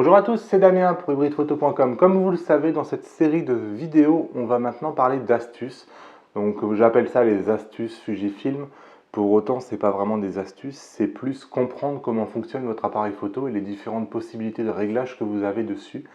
Bonjour à tous, c'est Damien pour hybridephoto.com. Comme vous le savez, dans cette série de vidéos, on va maintenant parler d'astuces. Donc j'appelle ça les astuces Fujifilm. Pour autant, ce n'est pas vraiment des astuces, c'est plus comprendre comment fonctionne votre appareil photo et les différentes possibilités de réglage que vous avez dessus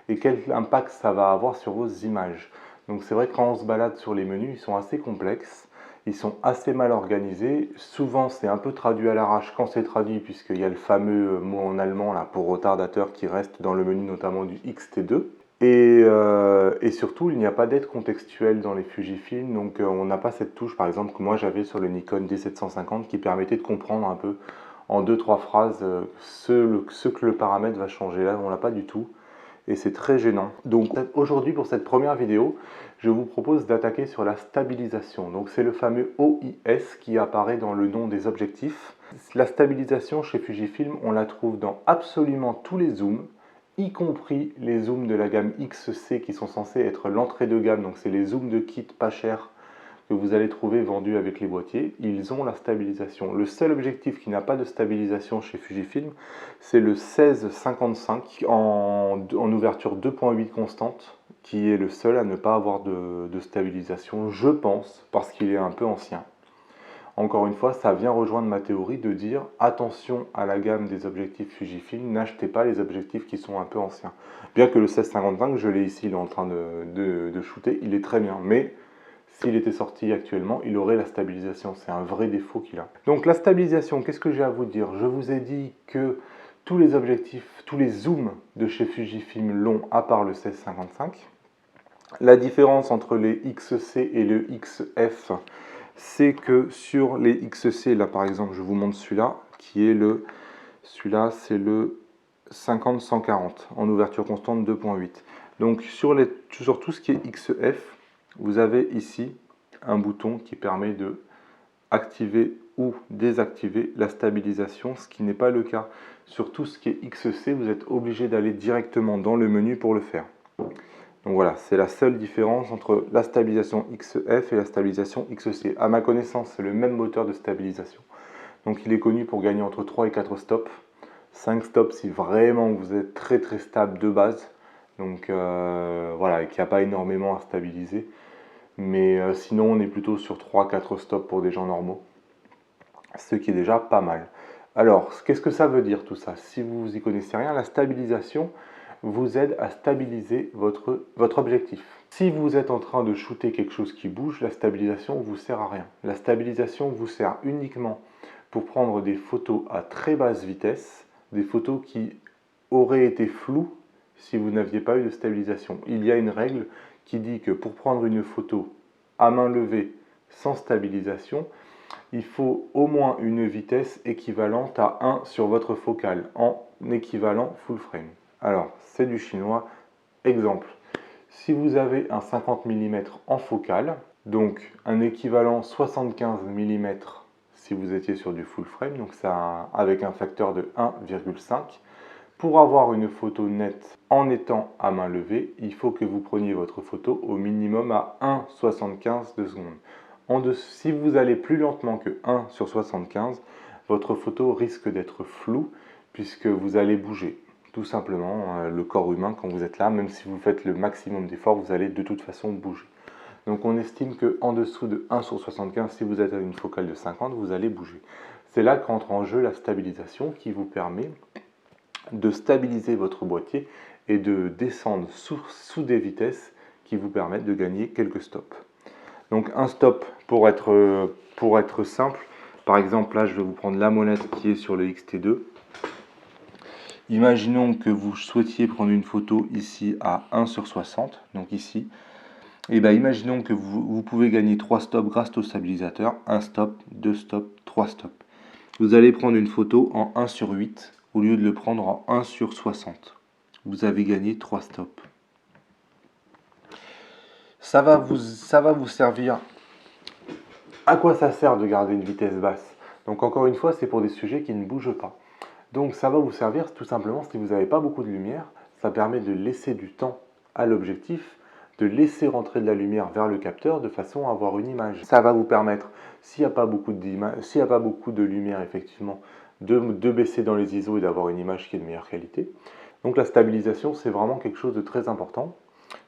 et quel impact ça va avoir sur vos images. Donc c'est vrai que quand on se balade sur les menus, ils sont assez complexes. Ils sont assez mal organisés. Souvent, c'est un peu traduit à l'arrache quand c'est traduit, puisqu'il y a le fameux mot en allemand là, pour retardateur qui reste dans le menu, notamment du X-T2. Et surtout, il n'y a pas d'aide contextuelle dans les Fujifilm, donc on n'a pas cette touche, par exemple, que moi j'avais sur le Nikon D750 qui permettait de comprendre un peu en 2-3 phrases ce que le paramètre va changer. Là, on l'a pas du tout. Et c'est très gênant. Donc aujourd'hui, pour cette première vidéo, je vous propose d'attaquer sur la stabilisation. Donc c'est le fameux OIS qui apparaît dans le nom des objectifs. La stabilisation chez Fujifilm, on la trouve dans absolument tous les zooms, y compris les zooms de la gamme XC qui sont censés être l'entrée de gamme. Donc c'est les zooms de kit pas chers que vous allez trouver vendus avec les boîtiers, ils ont la stabilisation. Le seul objectif qui n'a pas de stabilisation chez Fujifilm, c'est le 16-55 en ouverture 2.8 constante, qui est le seul à ne pas avoir de stabilisation, je pense, parce qu'il est un peu ancien. Encore une fois, ça vient rejoindre ma théorie de dire attention à la gamme des objectifs Fujifilm, n'achetez pas les objectifs qui sont un peu anciens. Bien que le 16-55, je l'ai ici, il est en train de shooter, il est très bien, mais s'il était sorti actuellement, il aurait la stabilisation. C'est un vrai défaut qu'il a. Donc la stabilisation, qu'est-ce que j'ai à vous dire? Je vous ai dit que tous les objectifs, tous les zooms de chez Fujifilm l'ont, à part le 16-55. La différence entre les XC et le XF, c'est que sur les XC, là par exemple, je vous montre celui-là, qui est celui-là c'est le 50-140 en ouverture constante 2.8. Donc sur tout ce qui est XF, vous avez ici un bouton qui permet de activer ou désactiver la stabilisation, ce qui n'est pas le cas. Sur tout ce qui est XC, vous êtes obligé d'aller directement dans le menu pour le faire. Donc voilà, c'est la seule différence entre la stabilisation XF et la stabilisation XC. À ma connaissance, c'est le même moteur de stabilisation. Donc il est connu pour gagner entre 3 et 4 stops. 5 stops si vraiment vous êtes très très stable de base. Donc voilà, et qu'il n'y a pas énormément à stabiliser. Mais sinon, on est plutôt sur 3-4 stops pour des gens normaux. Ce qui est déjà pas mal. Alors, qu'est-ce que ça veut dire tout ça? Si vous n'y connaissez rien, la stabilisation vous aide à stabiliser votre objectif. Si vous êtes en train de shooter quelque chose qui bouge, la stabilisation ne vous sert à rien. La stabilisation vous sert uniquement pour prendre des photos à très basse vitesse, des photos qui auraient été floues si vous n'aviez pas eu de stabilisation. Il y a une règle qui dit que pour prendre une photo à main levée sans stabilisation, il faut au moins une vitesse équivalente à 1 sur votre focale en équivalent full frame. Alors, c'est du chinois. Exemple, si vous avez un 50 mm en focale, donc un équivalent 75 mm si vous étiez sur du full frame, donc ça avec un facteur de 1,5. Pour avoir une photo nette en étant à main levée, il faut que vous preniez votre photo au minimum à 1,75 de seconde. Si vous allez plus lentement que 1 sur 75, votre photo risque d'être floue puisque vous allez bouger. Tout simplement, le corps humain, quand vous êtes là, même si vous faites le maximum d'efforts, vous allez de toute façon bouger. Donc on estime qu'en dessous de 1 sur 75, si vous êtes à une focale de 50, vous allez bouger. C'est là qu'entre en jeu la stabilisation qui vous permet de stabiliser votre boîtier et de descendre sous des vitesses qui vous permettent de gagner quelques stops. Donc un stop pour être simple, par exemple là je vais vous prendre la molette qui est sur le X-T2. Imaginons que vous souhaitiez prendre une photo ici à 1 sur 60, donc ici. Et bien imaginons que vous pouvez gagner 3 stops grâce au stabilisateur, 1 stop, 2 stops, 3 stops. Vous allez prendre une photo en 1 sur 8 au lieu de le prendre en 1 sur 60. Vous avez gagné 3 stops. Ça va vous servir. À quoi ça sert de garder une vitesse basse? Donc encore une fois, c'est pour des sujets qui ne bougent pas. Donc ça va vous servir tout simplement si vous n'avez pas beaucoup de lumière. Ça permet de laisser du temps à l'objectif, de laisser rentrer de la lumière vers le capteur de façon à avoir une image. Ça va vous permettre, s'il n'y a pas beaucoup de lumière effectivement, de baisser dans les ISO et d'avoir une image qui est de meilleure qualité. Donc la stabilisation, c'est vraiment quelque chose de très important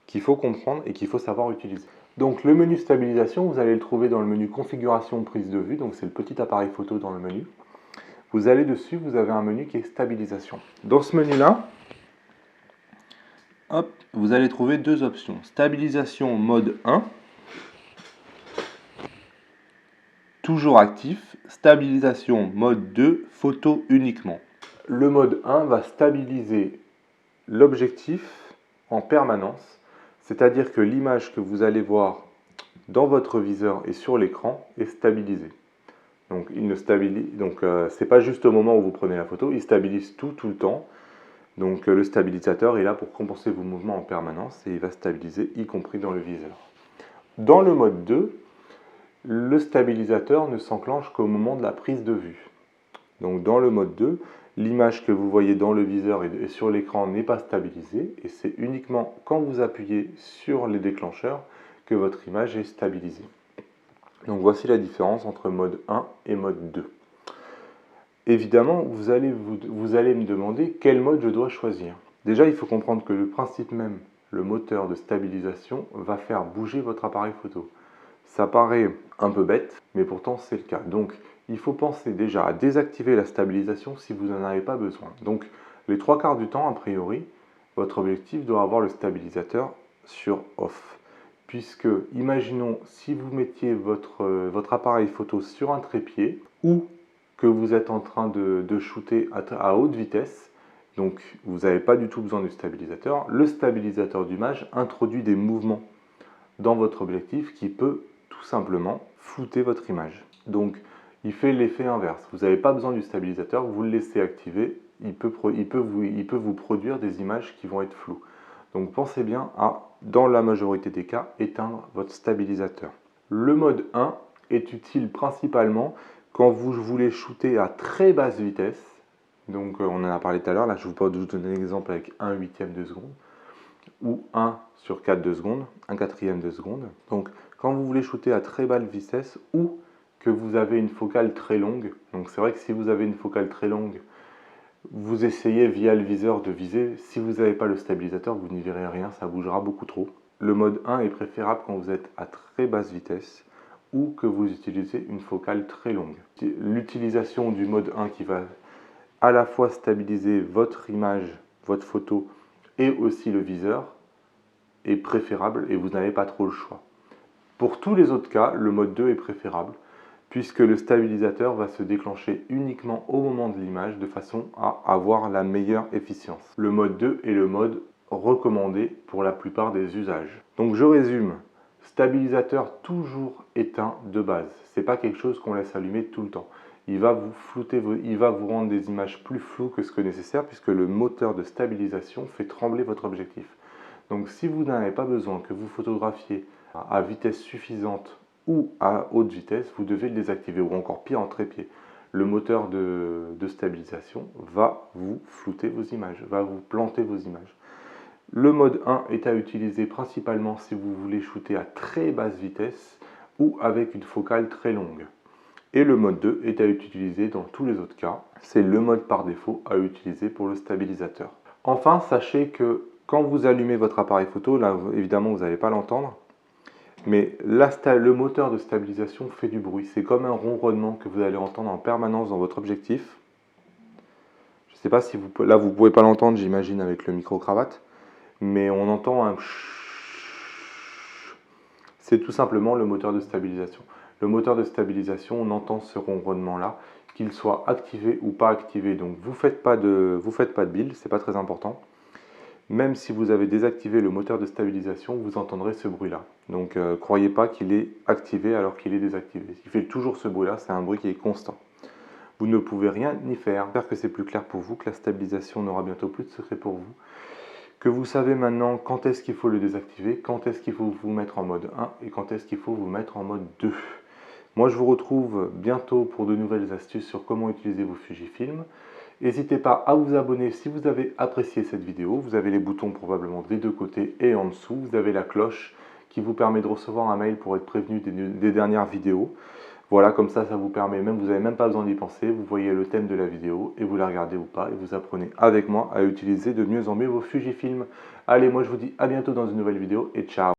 qu'il faut comprendre et qu'il faut savoir utiliser. Donc le menu stabilisation, vous allez le trouver dans le menu configuration prise de vue, donc c'est le petit appareil photo dans le menu. Vous allez dessus, vous avez un menu qui est stabilisation. Dans ce menu-là, hop, vous allez trouver deux options. Stabilisation mode 1, toujours actif. Stabilisation mode 2, photo uniquement. Le mode 1 va stabiliser l'objectif en permanence, c'est-à-dire que l'image que vous allez voir dans votre viseur et sur l'écran est stabilisée. Donc il ne stabilise, c'est pas juste au moment où vous prenez la photo, il stabilise tout le temps. Donc le stabilisateur est là pour compenser vos mouvements en permanence et il va stabiliser y compris dans le viseur. Dans le mode 2, le stabilisateur ne s'enclenche qu'au moment de la prise de vue. Donc dans le mode 2, l'image que vous voyez dans le viseur et sur l'écran n'est pas stabilisée et c'est uniquement quand vous appuyez sur les déclencheurs que votre image est stabilisée. Donc voici la différence entre mode 1 et mode 2. Évidemment, vous allez me demander quel mode je dois choisir. Déjà, il faut comprendre que le principe même, le moteur de stabilisation, va faire bouger votre appareil photo. Ça paraît un peu bête, mais pourtant c'est le cas. Donc, il faut penser déjà à désactiver la stabilisation si vous n'en avez pas besoin. Donc, les trois quarts du temps, a priori, votre objectif doit avoir le stabilisateur sur off. Puisque, imaginons, si vous mettiez votre appareil photo sur un trépied ou que vous êtes en train de shooter à haute vitesse, donc vous n'avez pas du tout besoin du stabilisateur, le stabilisateur d'image introduit des mouvements dans votre objectif qui peut tout simplement flouter votre image. Donc il fait l'effet inverse. Vous n'avez pas besoin du stabilisateur, vous le laissez activer, il peut vous produire des images qui vont être floues. Donc pensez bien à, dans la majorité des cas, éteindre votre stabilisateur. Le mode 1 est utile principalement quand vous voulez shooter à très basse vitesse. Donc on en a parlé tout à l'heure, là je vais vous donner un exemple avec 1/8 de seconde ou 1/4 de seconde, 1/4 de seconde. Donc quand vous voulez shooter à très basse vitesse ou que vous avez une focale très longue, donc c'est vrai que si vous avez une focale très longue, vous essayez via le viseur de viser, si vous n'avez pas le stabilisateur, vous n'y verrez rien, ça bougera beaucoup trop. Le mode 1 est préférable quand vous êtes à très basse vitesse ou que vous utilisez une focale très longue. L'utilisation du mode 1 qui va à la fois stabiliser votre image, votre photo et aussi le viseur est préférable et vous n'avez pas trop le choix. Pour tous les autres cas, le mode 2 est préférable puisque le stabilisateur va se déclencher uniquement au moment de l'image de façon à avoir la meilleure efficience. Le mode 2 est le mode recommandé pour la plupart des usages. Donc je résume, stabilisateur toujours éteint de base. Ce n'est pas quelque chose qu'on laisse allumer tout le temps. Il va vous flouter, il va vous rendre des images plus floues que ce que nécessaire puisque le moteur de stabilisation fait trembler votre objectif. Donc si vous n'avez pas besoin que vous photographiez à vitesse suffisante ou à haute vitesse, vous devez le désactiver ou encore pire en trépied. Le moteur de stabilisation va vous flouter vos images, va vous planter vos images. Le mode 1 est à utiliser principalement si vous voulez shooter à très basse vitesse ou avec une focale très longue. Et le mode 2 est à utiliser dans tous les autres cas. C'est le mode par défaut à utiliser pour le stabilisateur. Enfin, sachez que quand vous allumez votre appareil photo, là évidemment vous n'allez pas l'entendre, mais le moteur de stabilisation fait du bruit. C'est comme un ronronnement que vous allez entendre en permanence dans votre objectif. Je ne sais pas si là vous ne pouvez pas l'entendre, j'imagine, avec le micro-cravate, mais on entend un c'est tout simplement le moteur de stabilisation. Le moteur de stabilisation, on entend ce ronronnement-là, qu'il soit activé ou pas activé. Donc vous ne faites pas de build, ce n'est pas très important. Même si vous avez désactivé le moteur de stabilisation, vous entendrez ce bruit-là. Donc croyez pas qu'il est activé alors qu'il est désactivé. Il fait toujours ce bruit-là, c'est un bruit qui est constant. Vous ne pouvez rien y faire. J'espère que c'est plus clair pour vous, que la stabilisation n'aura bientôt plus de secret pour vous. Que vous savez maintenant quand est-ce qu'il faut le désactiver, quand est-ce qu'il faut vous mettre en mode 1 et quand est-ce qu'il faut vous mettre en mode 2. Moi je vous retrouve bientôt pour de nouvelles astuces sur comment utiliser vos Fujifilm. N'hésitez pas à vous abonner si vous avez apprécié cette vidéo. Vous avez les boutons probablement des deux côtés et en dessous. Vous avez la cloche qui vous permet de recevoir un mail pour être prévenu des dernières vidéos. Voilà, comme ça vous permet, même vous n'avez même pas besoin d'y penser, vous voyez le thème de la vidéo et vous la regardez ou pas et vous apprenez avec moi à utiliser de mieux en mieux vos Fujifilm. Allez, moi je vous dis à bientôt dans une nouvelle vidéo et ciao!